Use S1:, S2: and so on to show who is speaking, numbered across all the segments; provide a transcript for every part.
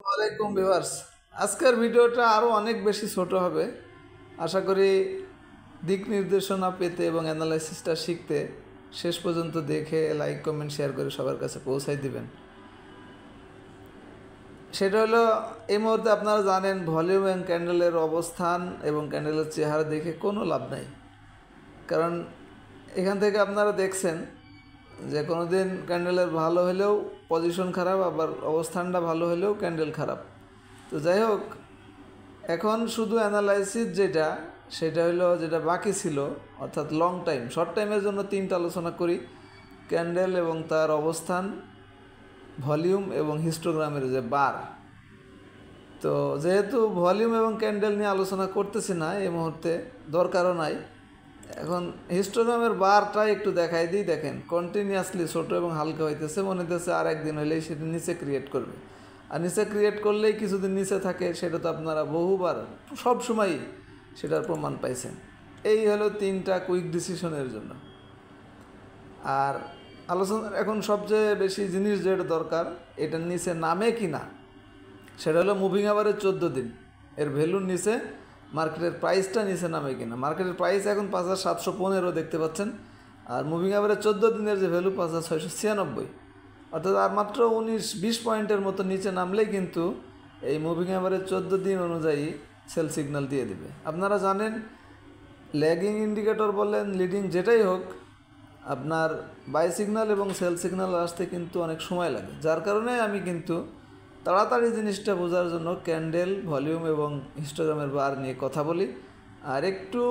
S1: ওয়ালাইকুম ভিউয়ার্স। আজকের ভিডিওটা আরও অনেক বেশি ছোট হবে। আশা করি দিক নির্দেশনা পেতে এবং অ্যানালাইসিসটা শিখতে শেষ পর্যন্ত দেখে লাইক কমেন্ট শেয়ার করে সবার কাছে পৌঁছাই দিবেন। সেটা হলো, এই মুহূর্তে আপনারা জানেন ভলিউম এবং ক্যান্ডেলের অবস্থান এবং ক্যান্ডেলের চেহারা দেখে কোনো লাভ নাই। কারণ এখান থেকে আপনারা দেখছেন যে কোনো দিন ক্যান্ডেলের ভালো হলেও পজিশন খারাপ, আবার অবস্থানটা ভালো হলেও ক্যান্ডেল খারাপ। তো যাই হোক, এখন শুধু অ্যানালাইসিস সেটা হলো যেটা বাকি ছিল, অর্থাৎ লং টাইম। শর্ট টাইমের জন্য তিনটা আলোচনা করি: ক্যান্ডেল এবং তার অবস্থান, ভলিউম এবং হিস্টোগ্রামের যে বার। তো যেহেতু ভলিউম এবং ক্যান্ডেল নিয়ে আলোচনা করতেছি না এই মুহূর্তে, দরকারও নাই। এখন হিস্টোগ্রামের বারটা একটু দেখাই দিই। দেখেন, কন্টিনিউয়াসলি ছোটো এবং হালকা হইতেছে, মনে হইতেছে আর একদিন হইলেই সেটা নিচে ক্রিয়েট করবে। আর নিচে ক্রিয়েট করলেই কিছুদিন নিচে থাকে, সেটা তো আপনারা বহুবার সব সময়ই সেটার প্রমাণ পাইছেন। এই হলো তিনটা কুইক ডিসিশনের জন্য। আর আলোচনার এখন সবচেয়ে বেশি জিনিস যেটা দরকার, এটার নিচে নামে কি না, সেটা হলো মুভিং আওয়ারের 14 দিন এর ভ্যালুর নিচে মার্কেটের প্রাইসটা নিচে নামে কিনা। মার্কেটের প্রাইস এখন 5715 দেখতে পাচ্ছেন, আর মুভিং আওয়ারের 14 দিনের যে ভ্যালু 5696, অর্থাৎ আর মাত্র 19-20 পয়েন্টের মতো নিচে নামলেই কিন্তু এই মুভিং আওয়ারের 14 দিন অনুযায়ী সেল সিগন্যাল দিয়ে দেবে। আপনারা জানেন, ল্যাগিং ইন্ডিকেটর বলেন, লিডিং যেটাই হোক, আপনার বাই সিগন্যাল এবং সেল সিগন্যাল আসতে কিন্তু অনেক সময় লাগে। যার কারণে আমি কিন্তু তাড়াতাড়ি জিনিসটা বোঝার জন্য ক্যান্ডেল, ভলিউম এবং হিস্টোগ্রামের বার নিয়ে কথা বলি। আর একটু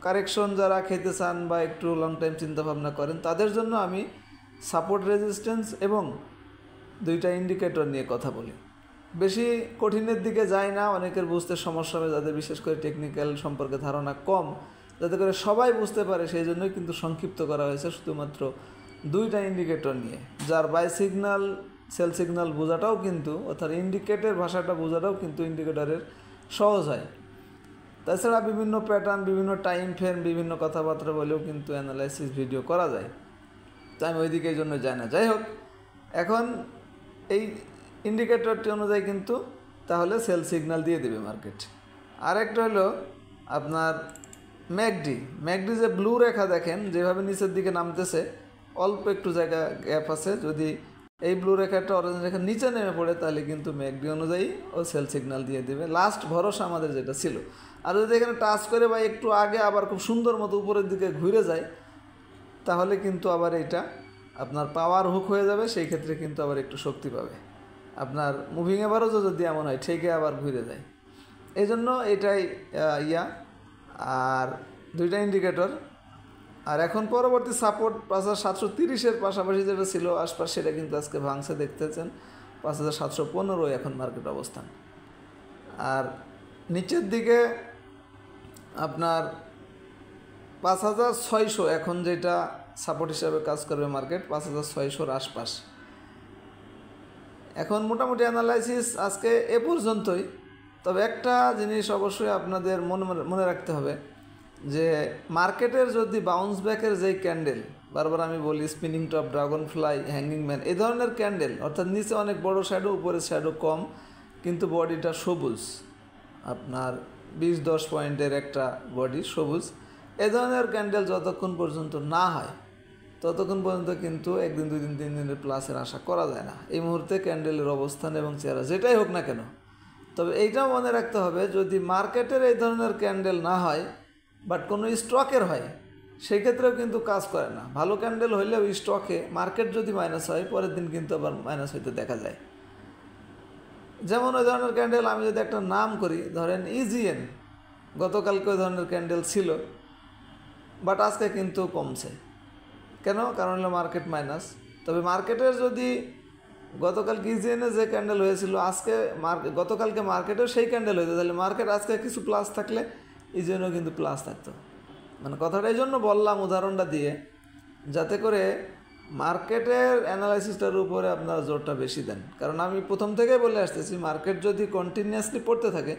S1: কারেকশন যারা খেতে চান বা একটু লং টাইম চিন্তাভাবনা করেন, তাদের জন্য আমি সাপোর্ট, রেজিস্ট্যান্স এবং দুইটা ইন্ডিকেটর নিয়ে কথা বলি। বেশি কঠিনের দিকে যায় না, অনেকের বুঝতে সমস্যা হবে, যাদের বিশেষ করে টেকনিক্যাল সম্পর্কে ধারণা কম, যাতে করে সবাই বুঝতে পারে, সেই জন্যই কিন্তু সংক্ষিপ্ত করা হয়েছে শুধুমাত্র দুইটা ইন্ডিকেটর নিয়ে, যার বাই সিগন্যাল, সেল সিগন্যাল বোঝাটাও কিন্তু, অর্থাৎ ইন্ডিকেটের ভাষাটা বোঝাটাও কিন্তু ইন্ডিকেটরের সহজ হয়। তাছাড়া বিভিন্ন প্যাটার্ন, বিভিন্ন টাইম ফ্রেম, বিভিন্ন কথাবার্তা বলেও কিন্তু অ্যানালাইসিস ভিডিও করা যায়। তাই আমি ওইদিকে এই জন্য যাই না। যাই হোক, এখন এই ইন্ডিকেটরটি অনুযায়ী কিন্তু তাহলে সেল সিগন্যাল দিয়ে দেবে মার্কেট। আরেকটা হলো আপনার ম্যাকডি যে ব্লু রেখা দেখেন যেভাবে নিচের দিকে নামতেছে, অল্প একটু জায়গা গ্যাপ আছে, যদি এই ব্লু রেখাটা অরেঞ্জ রেখা নিচে নেমে পড়ে তাহলে কিন্তু ম্যাকডি অনুযায়ী ও সেল সিগন্যাল দিয়ে দেবে, লাস্ট ভরসা আমাদের যেটা ছিল। আর যদি এখানে টাচ করে বা একটু আগে আবার খুব সুন্দর মতো উপরের দিকে ঘুরে যায়, তাহলে কিন্তু আবার এইটা আপনার পাওয়ার হুক হয়ে যাবে, সেই ক্ষেত্রে কিন্তু আবার একটু শক্তি পাবে। আপনার মুভিং এভারেজও যদি এমন হয়, ঠেকে আবার ঘুরে যায়। এই জন্য এটাই আর দুইটা ইন্ডিকেটর। আর এখন পরবর্তী সাপোর্ট 5730-এর পাশাপাশি যেটা ছিল আশপাশ, সেটা কিন্তু আজকে ভাঙছে, দেখতেছেন 5715 এখন মার্কেট অবস্থান। আর নিচের দিকে আপনার 5600 এখন যেটা সাপোর্ট হিসাবে কাজ করবে মার্কেট, 5600-র আশপাশ। এখন মোটামুটি অ্যানালাইসিস আজকে এ পর্যন্তই। তবে একটা জিনিস অবশ্যই আপনাদের মনে রাখতে হবে, যে মার্কেটের যদি বাউন্স ব্যাকের যেই ক্যান্ডেল, বারবার আমি বলি spinning top, dragon fly, hanging man, এই ধরনের ক্যান্ডেল, অর্থাৎ নিচে অনেক বড় শ্যাডো, উপরে শ্যাডো কম, কিন্তু বডিটা সবুজ, আপনার 20-10 পয়েন্টের একটা বডি সবুজ, এ ধরনের ক্যান্ডেল যতক্ষণ পর্যন্ত না হয় ততক্ষণ পর্যন্ত কিন্তু একদিন, 2 দিন, 3 দিনের প্লাসের আশা করা যায় না এই মুহূর্তে ক্যান্ডেলের অবস্থান এবং চেহারা যেটাই হোক না কেন। তবে এইটাও মনে রাখতে হবে, যদি মার্কেটের এই ধরনের ক্যান্ডেল না হয় বাট কোনো স্টকের হয়, সেই ক্ষেত্রেও কিন্তু কাজ করে না। ভালো ক্যান্ডেল হইলেও স্টকে মার্কেট যদি মাইনাস হয়, পরের দিন কিন্তু আবার মাইনাস হইতে দেখা যায়। যেমন ওই ধরনের ক্যান্ডেল আমি যদি একটা নাম করি, ধরেন ইজিএন, গতকালকে ওই ধরনের ক্যান্ডেল ছিল, বাট আজকে কিন্তু কমছে। কেন? কারণ হলো মার্কেট মাইনাস। তবে মার্কেটের যদি গতকালকে ইজিএনে যে ক্যান্ডেল হয়েছিল, আজকে গতকালকে মার্কেটেও সেই ক্যান্ডেল হয়েছে, তাহলে মার্কেট আজকে কিছু প্লাস থাকলে ইজিএনও কিন্তু প্লাস থাকতো। মানে কথাটা এই জন্য বললাম উদাহরণটা দিয়ে, যাতে করে মার্কেটের অ্যানালাইসিসটার উপরে আপনারা জোরটা বেশি দেন। কারণ আমি প্রথম থেকেই বলে আসতেছি, মার্কেট যদি কন্টিনিউয়াসলি পড়তে থাকে,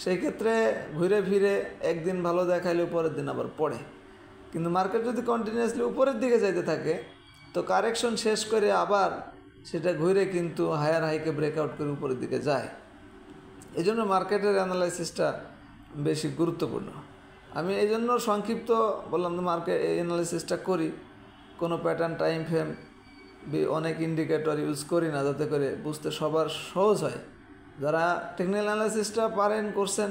S1: সেই ক্ষেত্রে ঘুরে ফিরে একদিন ভালো দেখাইলে পরের দিন আবার পড়ে। কিন্তু মার্কেট যদি কন্টিনিউয়াসলি উপরের দিকে যাইতে থাকে, তো কারেকশন শেষ করে আবার সেটা ঘুরে কিন্তু হায়ার হাইকে ব্রেকআউট করে উপরের দিকে যায়। এই জন্য মার্কেটের অ্যানালাইসিসটা বেশি গুরুত্বপূর্ণ। আমি এই জন্য সংক্ষিপ্ত বললাম যে মার্কেট অ্যানালাইসিসটা করি, কোনো প্যাটার্ন টাইম ফ্রেম অনেক ইন্ডিকেটর ইউজ করি না, যাতে করে বুঝতে সবার সহজ হয়। যারা টেকনিক্যাল অ্যানালাইসিসটা পারেন, করছেন,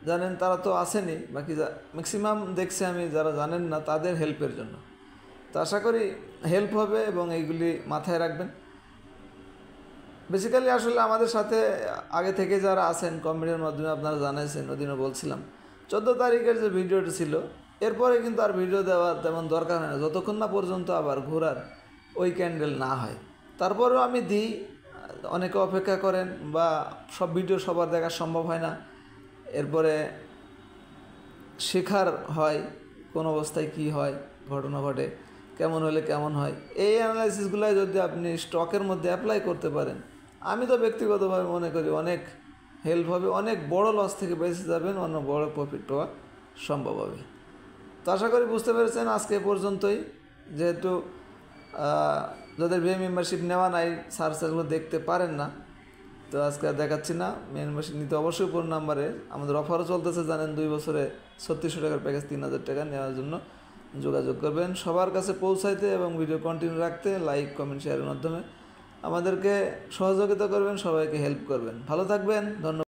S1: জানেন, তারা তো আসেনি, বাকি ম্যাক্সিমাম দেখছি আমি যারা জানেন না তাদের হেল্পের জন্য। তো আশা করি হেল্প হবে এবং এইগুলি মাথায় রাখবেন। বেসিক্যালি আসলে আমাদের সাথে আগে থেকে যারা আছেন কমেন্টের মাধ্যমে আপনারা জানাইছেন, ওদিনও বলছিলাম 14 তারিখের যে ভিডিওটি ছিল, এরপরে কিন্তু আর ভিডিও দেওয়ার তেমন দরকার হয় না, যতক্ষণ না পর্যন্ত আবার ঘোরার ওই ক্যান্ডেল না হয়। তারপরেও আমি দিই, অনেকে অপেক্ষা করেন, বা সব ভিডিও সবার দেখা সম্ভব হয় না। এরপরে শেখার হয় কোন অবস্থায় কি হয়, ঘটনা ঘটে, কেমন হলে কেমন হয়। এই অ্যানালাইসিসগুলো যদি আপনি স্টকের মধ্যে অ্যাপ্লাই করতে পারেন, আমি তো ব্যক্তিগতভাবে মনে করি অনেক হেল্প হবে, অনেক বড় লস থেকে বেঁচে যাবেন, অন্য বড় প্রফিট পাওয়া সম্ভব হবে। তো আশা করি বুঝতে পেরেছেন। আজকে এ পর্যন্তই। যেহেতু যাদের বিএ মেম্বারশিপ নেওয়া নাই, সার্চগুলো দেখতে পারেন না, তো আজকে আর দেখাচ্ছি না। মেম্বারশিপ নিতে অবশ্যই উপর নাম্বারে আমাদের অফারও চলতেছে, জানেন, 2 বছরে 3600 টাকার প্যাকেজ 3000 টাকা নেওয়ার জন্য যোগাযোগ করবেন। সবার কাছে পৌঁছাইতে এবং ভিডিও কন্টিনিউ রাখতে লাইক, কমেন্ট, শেয়ারের মাধ্যমে আমাদেরকে সহযোগিতা করবেন, সবাইকে হেল্প করবেন। ভালো থাকবেন, ধন্যবাদ।